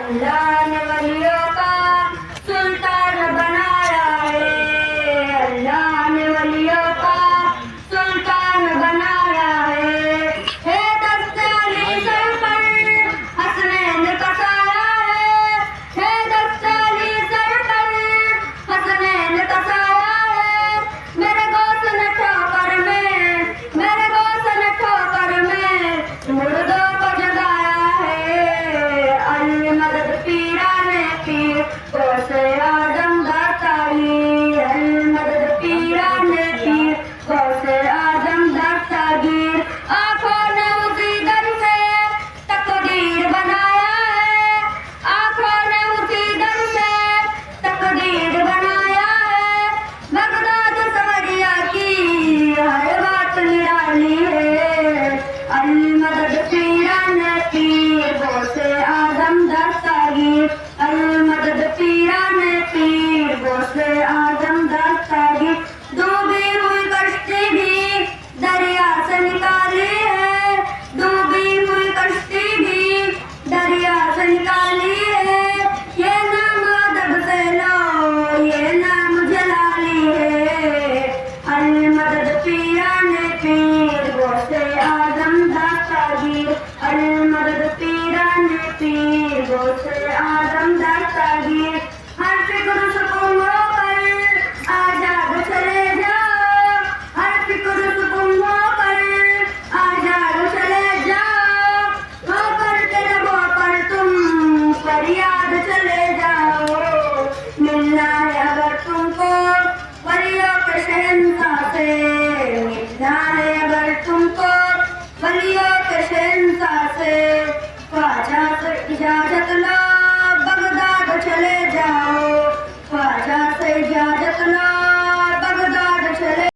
अल्लाह ने वलियों का सुल्तान बनाया है। अल्लाह ने वलियों का सुल्तान बनाया है दस्ते अली सर पर हसनैन का साया है दस्ते अली सर पर हसनैन का साया है। मेरे गौस ने ठोकर में मुर्दों को जगाया है। अली मदद पीरा ने पीर गौसे आजम दातारी। अली मदद पीरा ने पीर गौसे आजम दातागीर। आंखों ने उसी दर से तकदीर बनाया है। आंखों ने उसी दर से तकदीर बनाया है। बगदाद सवरिया की हर बात निराली है। अली मदद पीरा ने पीर गौसे आजम दस्तागीर। अली मदद पीरा ने पीर गौसे आजम दस्तागीर। डूबी हुई कश्ती भी दरिया से निकाली है। डूबी हुई कश्ती भी दरिया से निकाली है। ये नाम अदब से लो, ये नाम जलाली है। अली मदद पीरा ने पीर गौसे आजम दातागीर। अली मदद पीरा ने पीर गौसे